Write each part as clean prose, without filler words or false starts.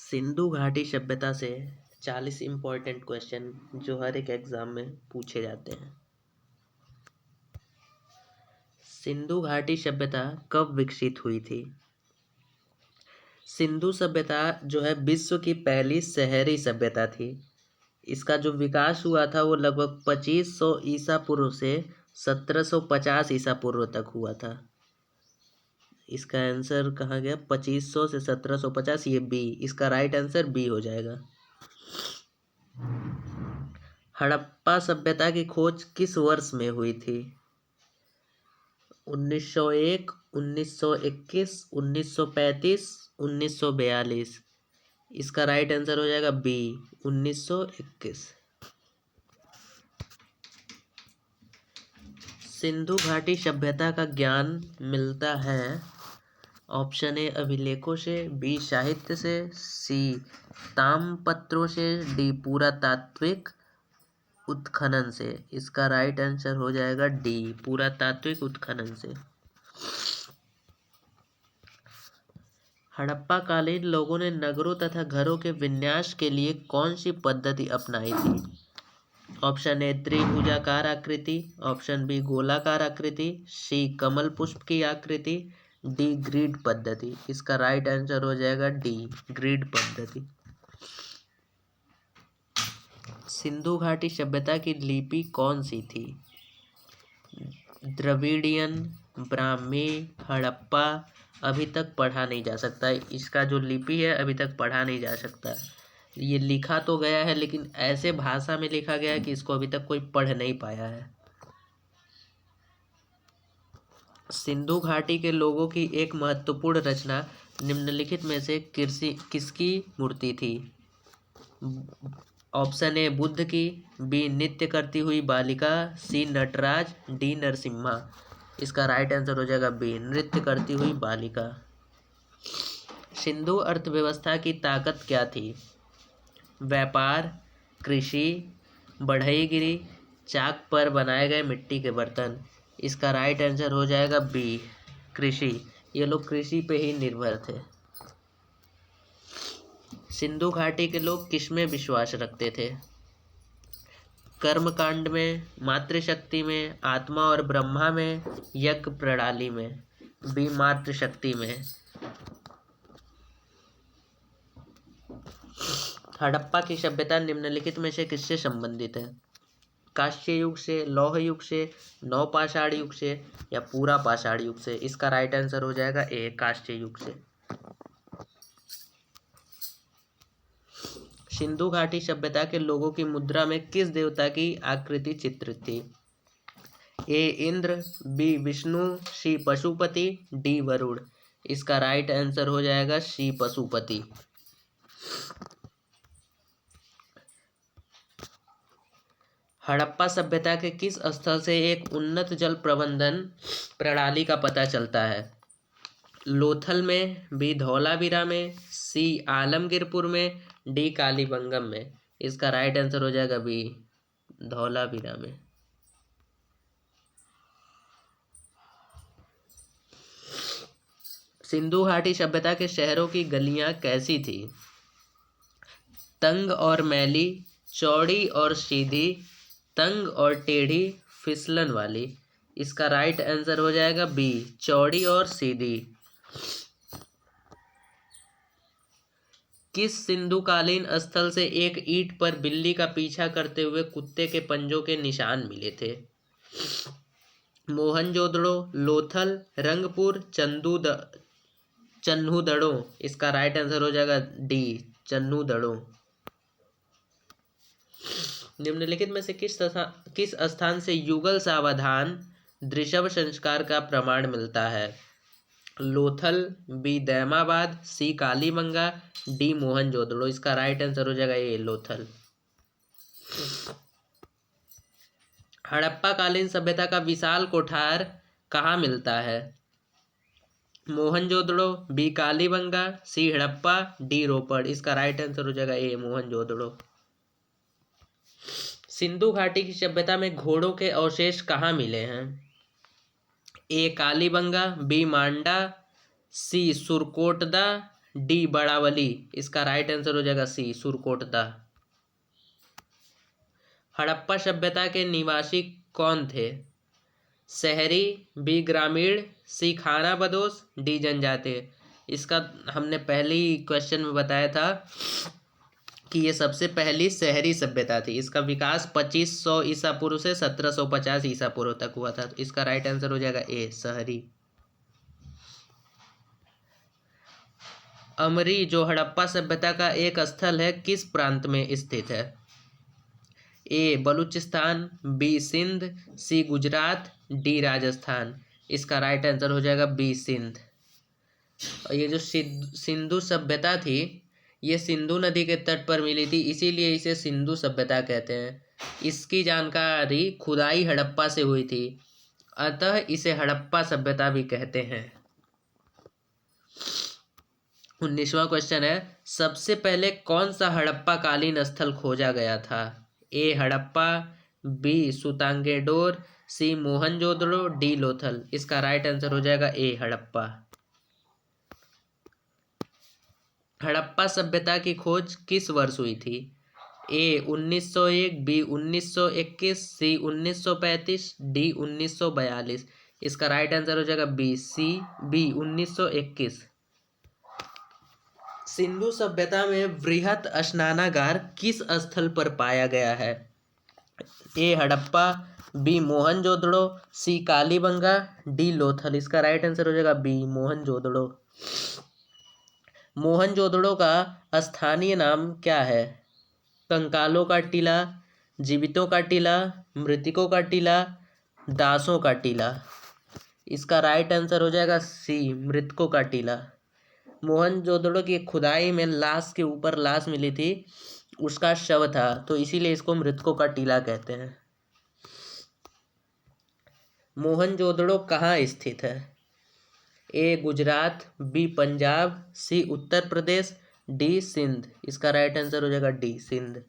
सिंधु घाटी सभ्यता से 40 इम्पोर्टेंट क्वेश्चन जो हर एक एग्जाम में पूछे जाते हैं। सिंधु घाटी सभ्यता कब विकसित हुई थी? सिंधु सभ्यता जो है विश्व की पहली शहरी सभ्यता थी। इसका जो विकास हुआ था वो लगभग 2500 ईसा पूर्व से 1750 ईसा पूर्व तक हुआ था। इसका आंसर कहाँ गया? 2500 से 1750, ये बी, इसका राइट आंसर बी हो जाएगा। हड़प्पा सभ्यता की खोज किस वर्ष में हुई थी? 1901, 1921, 1935, 1942। इसका राइट आंसर हो जाएगा बी, 1921। सिंधु घाटी सभ्यता का ज्ञान मिलता है ऑप्शन ए अभिलेखों से, बी साहित्य से, सी ताम्रपत्रों से, डी पुरातात्विक उत्खनन से। इसका राइट आंसर हो जाएगा डी, पुरातात्विक उत्खनन से। हड़प्पा कालीन लोगों ने नगरों तथा घरों के विन्यास के लिए कौन सी पद्धति अपनाई थी? ऑप्शन ए त्रिभुजाकार आकृति, ऑप्शन बी गोलाकार आकृति, सी कमल पुष्प की आकृति, डी ग्रिड पद्धति। इसका राइट आंसर हो जाएगा डी, ग्रिड पद्धति। सिंधु घाटी सभ्यता की लिपि कौन सी थी? द्रविडियन, ब्राह्मी, हड़प्पा। अभी तक पढ़ा नहीं जा सकता, इसका जो लिपि है अभी तक पढ़ा नहीं जा सकता। ये लिखा तो गया है लेकिन ऐसे भाषा में लिखा गया है कि इसको अभी तक कोई पढ़ नहीं पाया है। सिंधु घाटी के लोगों की एक महत्वपूर्ण रचना निम्नलिखित में से किसकी मूर्ति थी? ऑप्शन ए बुद्ध की, बी नृत्य करती हुई बालिका, सी नटराज, डी नरसिम्हा। इसका राइट आंसर हो जाएगा बी, नृत्य करती हुई बालिका। सिंधु अर्थव्यवस्था की ताकत क्या थी? व्यापार, कृषि, बढ़ईगिरी, चाक पर बनाए गए मिट्टी के बर्तन। इसका राइट आंसर हो जाएगा बी, कृषि। ये लोग कृषि पे ही निर्भर थे। सिंधु घाटी के लोग किसमें विश्वास रखते थे? कर्मकांड में, मातृशक्ति में, आत्मा और ब्रह्मा में, यज्ञ प्रणाली में। बी मातृशक्ति में। हड़प्पा की सभ्यता निम्नलिखित में से किससे संबंधित है? कांस्य युग से, लौह युग से, नवपाषाण युग से या पूरा पाषाण युग से। इसका राइट आंसर हो जाएगा ए, कांस्य युग से। सिंधु घाटी सभ्यता के लोगों की मुद्रा में किस देवता की आकृति चित्रित थी? ए इंद्र, बी विष्णु, सी पशुपति, डी वरुण। इसका राइट आंसर हो जाएगा सी पशुपति। हड़प्पा सभ्यता के किस स्थल से एक उन्नत जल प्रबंधन प्रणाली का पता चलता है? लोथल में, बी धौलावीरा में, सी आलमगीरपुर में, डी कालीबंगम में। इसका राइट आंसर हो जाएगा बी, धौलावीरा में। सिंधु घाटी सभ्यता के शहरों की गलियां कैसी थी? तंग और मैली, चौड़ी और सीधी, तंग और टेढ़ी, फिसलन वाली। इसका राइट आंसर हो जाएगा बी, चौड़ी और सीधी। किस सिंधुकालीन स्थल से एक ईंट पर बिल्ली का पीछा करते हुए कुत्ते के पंजों के निशान मिले थे? मोहनजोदड़ो, लोथल, रंगपुर, चन्हुदड़ो। इसका राइट आंसर हो जाएगा डी, चन्हुदड़ो। निम्नलिखित में से किस स्थान से युगल सावधान दृशव संस्कार का प्रमाण मिलता है? लोथल, बी दैमाबाद, सी कालीबंगा, डी मोहनजोदड़ो। इसका राइट आंसर हो जाएगा ए, लोथल। हड़प्पा कालीन सभ्यता का विशाल कोठार कहाँ मिलता है? मोहनजोदड़ो, बी कालीबंगा, सी हड़प्पा, डी रोपड़। इसका राइट आंसर हो जाएगा ए, मोहनजोदड़ो। सिंधु घाटी की सभ्यता में घोड़ों के अवशेष कहाँ मिले हैं? ए कालीबंगा, बी मांडा, सी सुरकोटदा, डी बड़ावली। इसका राइट आंसर हो जाएगा सी सुरकोटदा। हड़प्पा सभ्यता के निवासी कौन थे? शहरी, बी ग्रामीण, सी खाना बदोश, डी जनजातीय। इसका हमने पहले ही क्वेश्चन में बताया था कि ये सबसे पहली शहरी सभ्यता थी। इसका विकास 2500 ईसा पूर्व से 1750 ईसा पूर्व तक हुआ था। तो इसका राइट आंसर हो जाएगा ए शहरी। अमरी जो हड़प्पा सभ्यता का एक स्थल है किस प्रांत में स्थित है? ए बलूचिस्तान, बी सिंध, सी गुजरात, डी राजस्थान। इसका राइट आंसर हो जाएगा बी सिंध। ये जो सिंधु सभ्यता थी ये सिंधु नदी के तट पर मिली थी, इसीलिए इसे सिंधु सभ्यता कहते हैं। इसकी जानकारी खुदाई हड़प्पा से हुई थी, अतः इसे हड़प्पा सभ्यता भी कहते हैं। 19वां क्वेश्चन है, सबसे पहले कौन सा हड़प्पा कालीन स्थल खोजा गया था? ए हड़प्पा, बी सुतांगेडोर, सी मोहनजोदड़ो, डी लोथल। इसका राइट आंसर हो जाएगा ए हड़प्पा। हड़प्पा सभ्यता की खोज किस वर्ष हुई थी? ए 1901, बी 1921, सी 1935, डी 1942। इसका राइट आंसर हो जाएगा बी 1921। सिंधु सभ्यता में वृहत स्नानागार किस स्थल पर पाया गया है? ए हड़प्पा, बी मोहनजोदड़ो, सी कालीबंगा, डी लोथल। इसका राइट आंसर हो जाएगा बी मोहनजोदड़ो। मोहनजोदड़ो का स्थानीय नाम क्या है? कंकालों का टीला, जीवितों का टीला, मृतकों का टीला, दासों का टीला। इसका राइट आंसर हो जाएगा सी मृतकों का टीला। मोहनजोदड़ो की खुदाई में लाश के ऊपर लाश मिली थी, उसका शव था, तो इसीलिए इसको मृतकों का टीला कहते हैं। मोहनजोदड़ो कहाँ स्थित है? ए गुजरात, बी पंजाब, सी उत्तर प्रदेश, डी सिंध। इसका राइट आंसर हो जाएगा डी सिंध।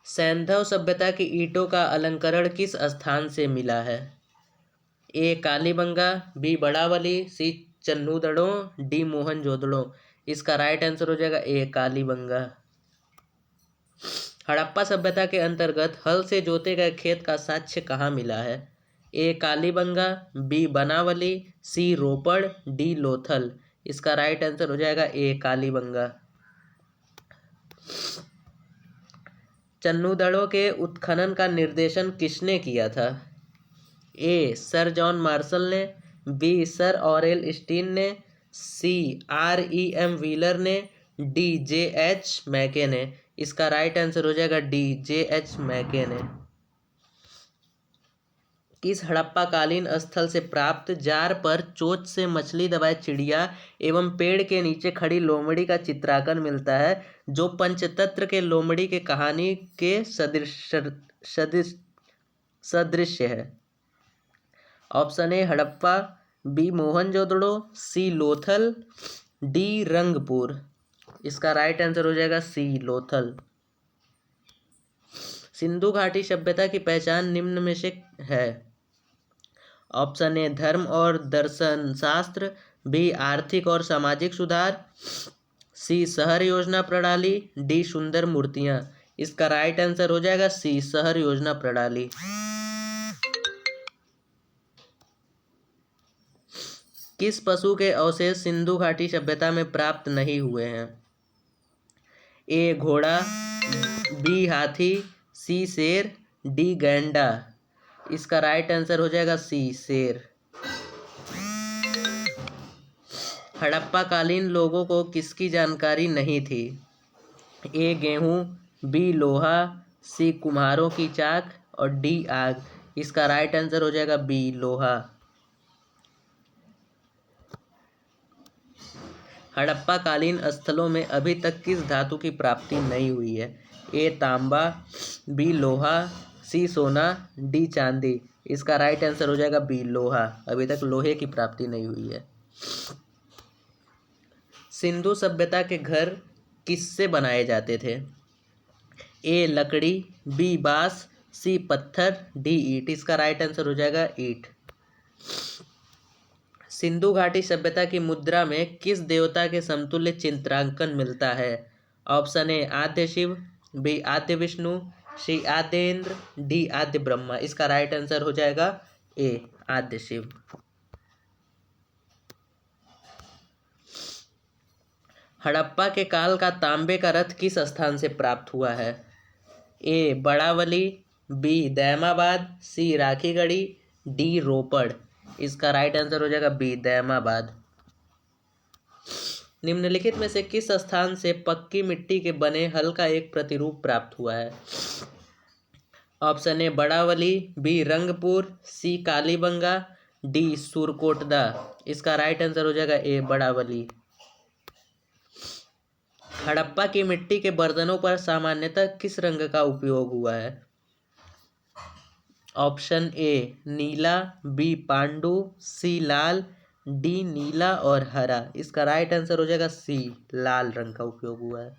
सैंधव सभ्यता की ईंटों का अलंकरण किस स्थान से मिला है? ए कालीबंगा, बी बड़ावली, सी चन्नूदड़ो, डी मोहनजोदड़ो। इसका राइट आंसर हो जाएगा ए कालीबंगा। हड़प्पा सभ्यता के अंतर्गत हल से जोते गए खेत का साक्ष्य कहाँ मिला है? ए कालीबंगा, बी बनावली, सी रोपड़, डी लोथल। इसका राइट आंसर हो जाएगा ए कालीबंगा। चन्नूदड़ो के उत्खनन का निर्देशन किसने किया था? ए सर जॉन मार्शल ने, बी सर ऑरेल स्टीन ने, सी REM व्हीलर ने, डी JH मैके ने। इसका राइट आंसर हो जाएगा डी JH मैके ने। किस हड़प्पा कालीन स्थल से प्राप्त जार पर चोंच से मछली दबाए चिड़िया एवं पेड़ के नीचे खड़ी लोमड़ी का चित्रांकन मिलता है, जो पंचतंत्र के लोमड़ी के कहानी के सदृश्य है? Option A Harappa, B Mohenjodaro, C Lothal, D Rangpur. इसका राइट आंसर हो जाएगा सी लोथल। सिंधु घाटी सभ्यता की पहचान निम्न में से है? ऑप्शन ए धर्म और दर्शन शास्त्र, बी आर्थिक और सामाजिक सुधार, सी शहर योजना प्रणाली, डी सुंदर मूर्तियां। इसका राइट आंसर हो जाएगा सी शहर योजना प्रणाली। किस पशु के अवशेष सिंधु घाटी सभ्यता में प्राप्त नहीं हुए हैं? ए घोड़ा, बी हाथी, सी शेर, डी गैंडा। इसका राइट आंसर हो जाएगा सी शेर। हड़प्पा कालीन लोगों को किसकी जानकारी नहीं थी? ए गेहूं, बी लोहा, सी कुम्हारों की चाक और डी आग। इसका राइट आंसर हो जाएगा बी लोहा। हड़प्पा कालीन स्थलों में अभी तक किस धातु की प्राप्ति नहीं हुई है? ए तांबा, बी लोहा, सी सोना, डी चांदी। इसका राइट आंसर हो जाएगा बी लोहा। अभी तक लोहे की प्राप्ति नहीं हुई है। सिंधु सभ्यता के घर किससे बनाए जाते थे? ए लकड़ी, बी बांस, सी पत्थर, डी ईंट। इसका राइट आंसर हो जाएगा ईंट। सिंधु घाटी सभ्यता की मुद्रा में किस देवता के समतुल्य चित्रांकन मिलता है? ऑप्शन ए आद्य शिव, बी आद्य विष्णु, सी आद्य इंद्र, डी आद्य ब्रह्मा। इसका राइट आंसर हो जाएगा ए आद्य शिव। हड़प्पा के काल का तांबे का रथ किस स्थान से प्राप्त हुआ है? ए बड़ावली, बी दैमाबाद, सी राखीगढ़ी, डी रोपड़। इसका राइट आंसर हो जाएगा बी दैमाबाद। निम्नलिखित में से किस स्थान से पक्की मिट्टी के बने हल का एक प्रतिरूप प्राप्त हुआ है? Option A Banawali, B Rangpur, C Kalibangan, D Surkotada. इसका राइट आंसर हो जाएगा ए बड़ावली। हड़प्पा की मिट्टी के बर्तनों पर सामान्यतः किस रंग का उपयोग हुआ है? ऑप्शन ए नीला, बी पांडु, सी लाल, डी नीला और हरा। इसका राइट आंसर हो जाएगा सी लाल रंग का उपयोग हुआ है।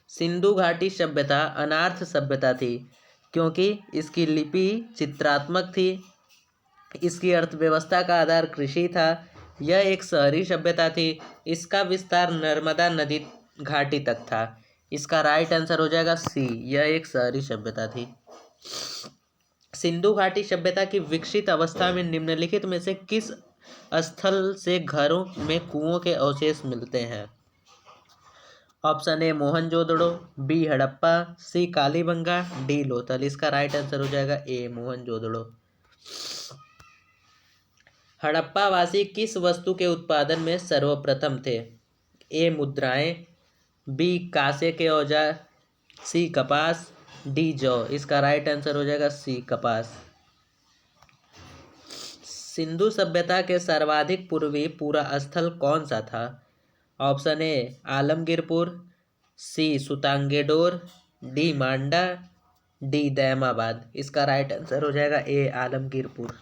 सिंधु घाटी सभ्यता अनार्थ सभ्यता थी क्योंकि इसकी लिपि चित्रात्मक थी, इसकी अर्थव्यवस्था का आधार कृषि था, यह एक शहरी सभ्यता थी, इसका विस्तार नर्मदा नदी घाटी तक था। इसका राइट आंसर हो जाएगा सी, यह एक शहरी सभ्यता थी। सिंधु घाटी सभ्यता की विकसित अवस्था में निम्नलिखित में से किस स्थल से घरों में कुओं के अवशेष मिलते हैं? Option A Mohenjodaro, B Harappa, C Kalibangan, D Lothal. इसका राइट आंसर हो जाएगा ए मोहनजोदड़ो। हड़प्पा वासी किस वस्तु के उत्पादन में सर्वप्रथम थे? ए मुद्राएं, बी कांसे के औजार, सी कपास, डी जौ। इसका राइट आंसर हो जाएगा सी कपास। सिंधु सभ्यता के सर्वाधिक पूर्वी पूरा स्थल कौन सा था? Option A Alamgirpur, C Sutkagendor, D Manda, D Daimabad. इसका राइट आंसर हो जाएगा ए आलमगीरपुर।